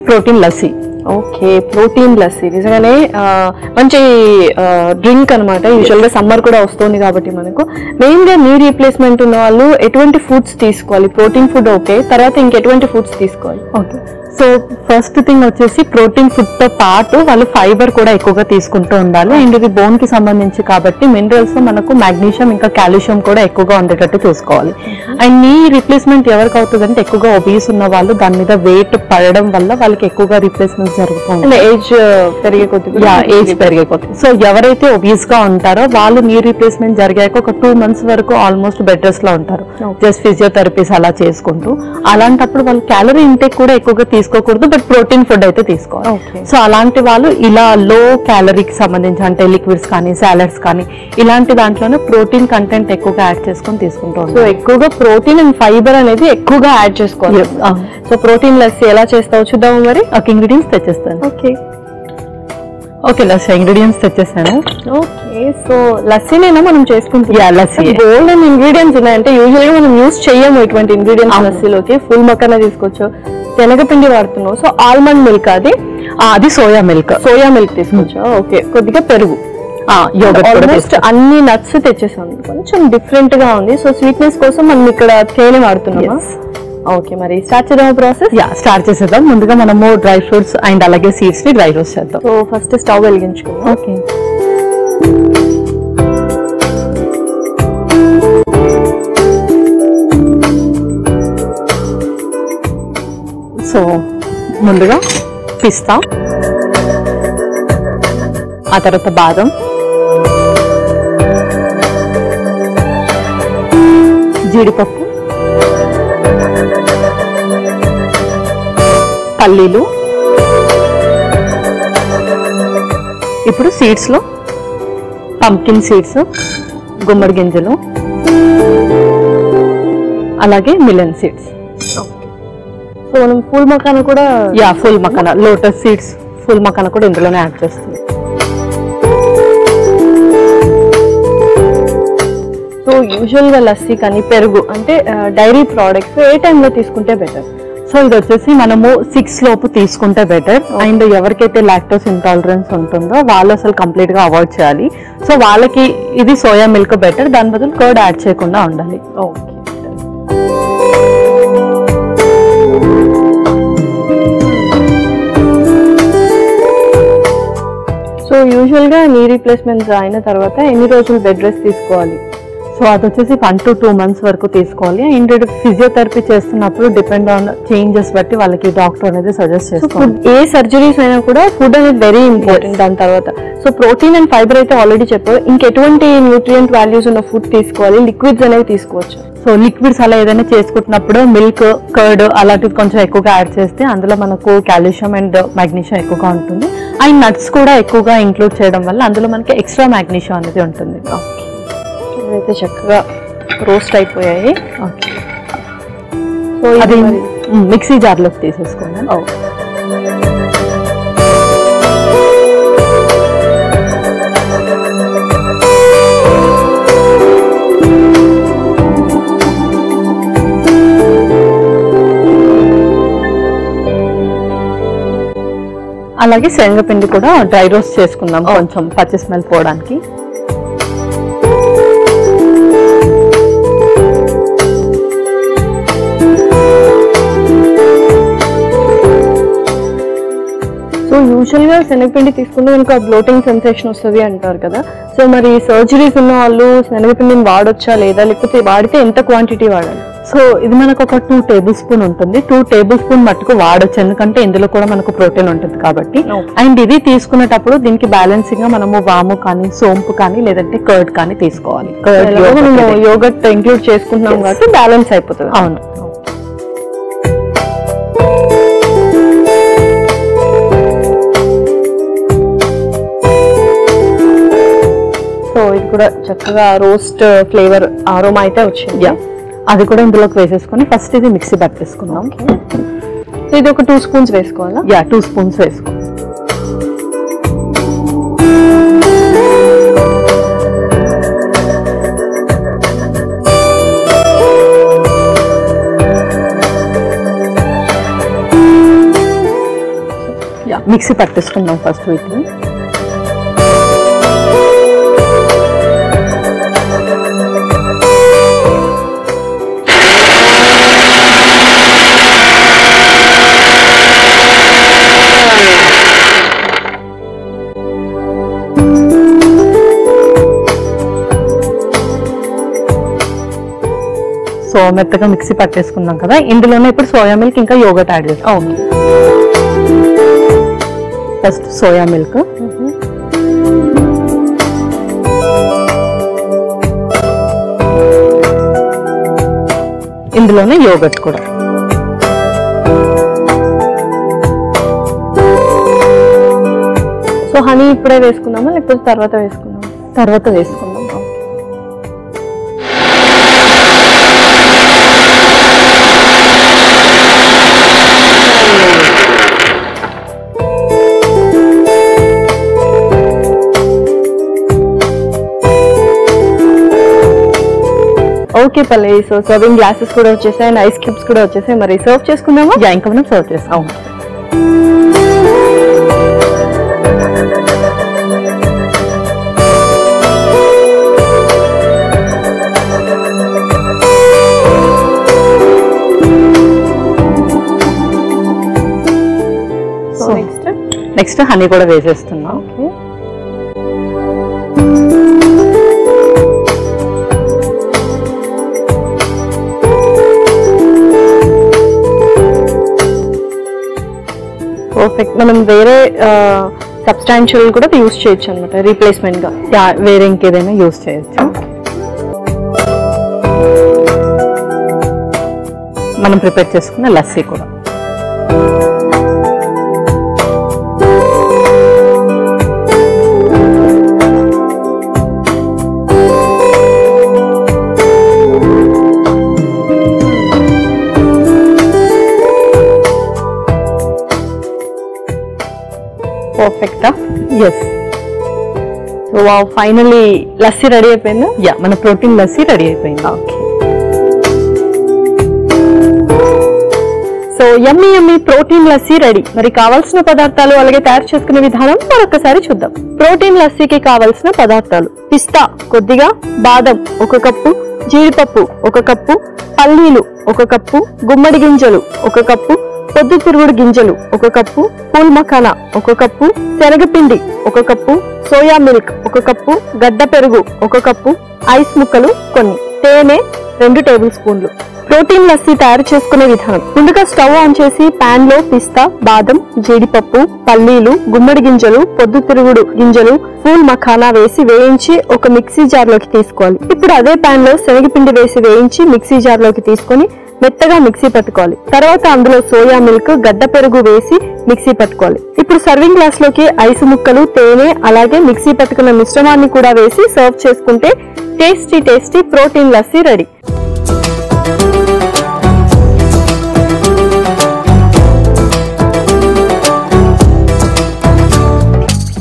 Protein lassi. Okay, protein lassi నిజంగానే మంచి drink అనమాట. యూజువల్గా సమ్మర్ కూడా వస్తుంది కాబట్టి మనకు మెయిన్గా నీ రీప్లేస్మెంట్ ఉన్న వాళ్ళు ఎటువంటి ఫుడ్స్ తీసుకోవాలి? ప్రోటీన్ ఫుడ్ ఓకే, తర్వాత ఇంకెటువంటి ఫుడ్స్ తీసుకోవాలి? ఓకే, సో ఫస్ట్ థింగ్ వచ్చేసి ప్రోటీన్ ఫుడ్ తో పాటు వాళ్ళు ఫైబర్ కూడా ఎక్కువగా తీసుకుంటూ ఉండాలి. అండ్ ఇది బోన్ కి సంబంధించి కాబట్టి మినరల్స్ మనకు మాగ్నీషియం ఇంకా కాల్షియం కూడా ఎక్కువగా ఉండేటట్టు చూసుకోవాలి. అండ్ నీ రీప్లేస్మెంట్ ఎవరికి అవుతుందంటే ఎక్కువగా ఒబీస్ ఉన్న వాళ్ళు, దాని మీద వెయిట్ పడడం వల్ల వాళ్ళకి ఎక్కువగా రీప్లేస్మెంట్ జరుగుతుంది. ఏజ్ పెరిగే కొద్ది ఏజ్ పెరిగే కొద్ది. సో ఎవరైతే ఒబీస్ గా ఉంటారో వాళ్ళు నీ రీప్లేస్మెంట్ జరిగాక ఒక 2 months వరకు ఆల్మోస్ట్ బెడ్ రెస్ట్ లో ఉంటారు, జస్ట్ ఫిజియోథెరపీస్ అలా చేసుకుంటూ. అలాంటప్పుడు వాళ్ళు క్యాలరీ ఇంటేక్ కూడా ఎక్కువగా తీసుకోకూడదు, బట్ ప్రోటీన్ ఫుడ్ అయితే తీసుకోవాలి. సో అలాంటి వాళ్ళు ఇలా లో క్యాలరీకి సంబంధించి అంటే లిక్విడ్స్ కానీ సాలడ్స్ కానీ ఇలాంటి దాంట్లోనే ప్రోటీన్ కంటెంట్ ఎక్కువగా యాడ్ చేసుకొని తీసుకుంటూ ఉంటాం. సో ఎక్కువగా ప్రోటీన్ అండ్ ఫైబర్ అనేది ఎక్కువగా యాడ్ చేసుకోవాలి. సో ప్రోటీన్ లస్సీ ఎలా చేస్తావు చూద్దాము మరి. ఒక ఇంగ్రీడియంట్స్ తెచ్చేస్తాను. ఓకే లస్సీ ఇంగ్రీడియంట్స్ తెచ్చేసాను. ఓకే, సో లస్సీనేనా మనం చేసుకుంటాం? లస్సీ గోల్డ్ అండ్ ఇంగ్రీడియంట్స్ ఉన్నాయంటే యూజువల్ గా మనం యూజ్ చేయము ఇటువంటి ఇంగ్రీడియంట్స్ లస్సీలోకి. ఫుల్ మక్కన తీసుకోవచ్చు, శనగపిండి వాడుతున్నావు, సో ఆల్మండ్ మిల్క్ అది సోయా మిల్క్ తీసుకోవచ్చు. ఓకే, కొద్దిగా పెరుగు, ఆల్మోస్ట్ అన్ని నట్స్ తెచ్చేసాను. కొంచెం డిఫరెంట్ గా ఉంది. సో స్వీట్నెస్ కోసం మనం ఇక్కడ తేనె వాడుతున్నాం. ఓకే, మరి స్టార్ట్ చేద్దాం ప్రాసెస్. స్టార్ట్ చేసేద్దాం. ముందుగా మనము డ్రై ఫ్రూట్స్ అండ్ అలాగే సీడ్స్ ని డ్రై రోస్ట్ చేద్దాం. సో ఫస్ట్ స్టవ్ వెలిగించుకుందాం. ఓకే, సో ముందుగా పిస్తా, ఆ తర్వాత బాదం, జీడిపప్పు, పల్లీలు. ఇప్పుడు సీడ్స్ లో పంకిన్ సీడ్స్, గుమ్మడి గింజలు, అలాగే మిలన్ సీడ్స్. సో మనం ఫుల్ మకానా కూడా full makhana, lotus seeds, full makhana కూడా ఇందులోనే యాడ్ చేస్తుంది. సో యూజువల్ గా లస్సీ కానీ పెరుగు అంటే డైరీ ప్రోడక్ట్స్ ఏ టైంలో తీసుకుంటే బెటర్? సో ఇది వచ్చేసి మనము 6 లోపు తీసుకుంటే బెటర్. అండ్ ఎవరికైతే లాక్టోస్ ఇంటాలరెన్స్ ఉంటుందో వాళ్ళు అసలు కంప్లీట్ గా అవాయిడ్ చేయాలి. సో వాళ్ళకి ఇది సోయా మిల్క్ బెటర్, దాని బదులు కర్డ్ యాడ్ చేయకుండా ఉండాలి. ఓకే, సో యూజువల్ గా నీ రీప్లేస్మెంట్స్ అయిన తర్వాత ఎన్ని రోజులు బెడ్ రెస్ట్ తీసుకోవాలి? సో అది వచ్చేసి 1 to 2 months వరకు తీసుకోవాలి. అండ్ ఫిజియోథెరపీ చేస్తున్నప్పుడు డిపెండ్ ఆన్ చేంజెస్ బట్టి వాళ్ళకి డాక్టర్ అనేది సజెస్ట్ చేస్తారు. ఏ సర్జరీస్ అయినా కూడా ఫుడ్ అనేది వెరీ ఇంపార్టెంట్. దాని తర్వాత సో ప్రోటీన్ అండ్ ఫైబర్ అయితే ఆల్రెడీ చెప్పారు. ఇంకెటువంటి న్యూట్రియంట్ వాల్యూస్ ఉన్న ఫుడ్ తీసుకోవాలి? లిక్విడ్స్ అనేవి తీసుకోవచ్చు. సో లిక్విడ్స్ అలా ఏదైనా చేసుకుంటున్నప్పుడు మిల్క్, కర్డ్ అలాంటివి కొంచెం ఎక్కువగా యాడ్ చేస్తే అందులో మనకు కాల్షియం అండ్ మాగ్నీషియం ఎక్కువగా ఉంటుంది. అండ్ నట్స్ కూడా ఎక్కువగా ఇంక్లూడ్ చేయడం వల్ల అందులో మనకి ఎక్స్ట్రా మాగ్నీషియం అనేది ఉంటుంది. అయితే చక్కగా రోస్ట్ అయిపోయాయి. సో అది మిక్సీ జార్లోకి తీసేసుకోండి. అలాగే శనగపిండి కూడా డ్రై రోస్ట్ చేసుకుందాం కొంచెం పచ్చి స్మెల్ పోవడానికి. సో యూజువల్ గా శనగపిండి తీసుకుంటే మనకు బ్లోటింగ్ సెన్సేషన్ వస్తుంది అంటారు కదా. సో మరి సర్జరీస్ ఉన్న వాళ్ళు శనగపిండిని వాడొచ్చా లేదా, లేకపోతే వాడితే ఎంత క్వాంటిటీ వాడాలి? సో ఇది మనకు ఒక 2 tablespoon ఉంటుంది. 2 tablespoon మట్టుకు వాడొచ్చు, ఎందుకంటే ఇందులో కూడా మనకు ప్రోటీన్ ఉంటుంది కాబట్టి. అండ్ ఇది తీసుకునేటప్పుడు దీనికి బ్యాలెన్సింగ్ గా మనము వాము కానీ, సోంపు కానీ, లేదంటే కర్డ్ కానీ తీసుకోవాలి. యోగర్ట్ ఇంక్లూడ్ చేసుకుంటున్నాం కాబట్టి బ్యాలెన్స్ అయిపోతుంది. అవును. సో ఇది కూడా చక్కగా రోస్ట్ ఫ్లేవర్ ఆరోమా అయితే వచ్చింది. అది కూడా ఇందులోకి వేసేసుకొని ఫస్ట్ ఇది మిక్సీ పట్టేసుకుందాం. సో ఇది ఒక 2 spoons వేసుకోవాలా? 2 spoons వేసుకో. మిక్సీ పట్టేసుకుందాం ఫస్ట్ వీటిని. సో మెత్తగా మిక్సీ పట్టేసుకున్నాం కదా, ఇందులోనే ఇప్పుడు సోయా మిల్క్ ఇంకా యోగర్ట్ యాడ్ చేస్తాం. ఓకే. ఫస్ట్ సోయా మిల్క్, ఇందులోనే యోగర్ట్ కూడా. సో హనీ ఇప్పుడే వేసుకుందామా లేకపోతే తర్వాత వేసుకుందామా? తర్వాత వేసుకుందాం. ఓకే పల్లవి, సో సర్వింగ్ గ్లాసెస్ కూడా వచ్చేసాయి అండ్ ఐస్ క్యూబ్స్ కూడా వచ్చేసాయి. మరి సర్వ్ చేసుకుందామా? ఇంకా మనం సర్వ్ చేస్తాం. సో నెక్స్ట్ హనీ కూడా వేసేస్తున్నాం. ఓకే. పర్ఫెక్ట్. మనం వేరే సబ్స్టాన్షియల్ కూడా యూస్ చేయొచ్చు అనమాట రీప్లేస్మెంట్ గా. వేరే ఇంకేదైనా యూస్ చేయొచ్చు. మనం ప్రిపేర్ చేసుకున్న లస్సీ కూడా. పర్ఫెక్టా? Yes. So wow, finally lassi ready అయిపోయిందా? మన ప్రోటీన్ లస్సీ రెడీ అయిపోయింది. Okay. So yummy yummy protein lassi ready. మరి కావాల్సిన పదార్థాలు అలాగే తయారు చేసుకునే విధానం మరొకసారి చూద్దాం. ప్రోటీన్ లస్సీకి కావాల్సిన పదార్థాలు: పిస్తా కొద్దిగా, బాదం 1 కప్పు, జీడిపప్పు 1 కప్పు, పల్లీలు 1 కప్పు, గుమ్మడి గింజలు 1 కప్పు, పొద్దుతిరుగుడు గింజలు 1 కప్పు, పూల్ మఖానా 1 కప్పు, శనగపిండి 1 కప్పు, సోయా మిల్క్ 1 కప్పు, గడ్డ పెరుగు 1 కప్పు, ఐస్ ముక్కలు కొన్ని, తేనె 2 టేబుల్ స్పూన్లు. ప్రోటీన్ లస్సీ తయారు చేసుకునే విధానం: ముందుగా స్టవ్ ఆన్ చేసి పాన్ లో పిస్తా, బాదం, జీడిపప్పు, పల్లీలు, గుమ్మడి గింజలు, పొద్దుతిరుగుడు గింజలు, పూల్ మఖానా వేసి వేయించి ఒక మిక్సీ జార్ లోకి తీసుకోవాలి. ఇప్పుడు అదే పాన్ లో శనగపిండి వేసి వేయించి మిక్సీ జార్ లోకి తీసుకొని మెత్తగా మిక్సీ పట్టుకోవాలి. తర్వాత అందులో సోయా మిల్క్, గడ్డ పెరుగు వేసి మిక్సీ పట్టుకోవాలి. ఇప్పుడు సర్వింగ్ గ్లాస్ లోకి ఐస్ ముక్కలు, తేనె అలాగే మిక్సీ పట్టుకున్న మిశ్రమాన్ని కూడా వేసి సర్వ్ చేసుకుంటే tasty tasty protein lassi ready.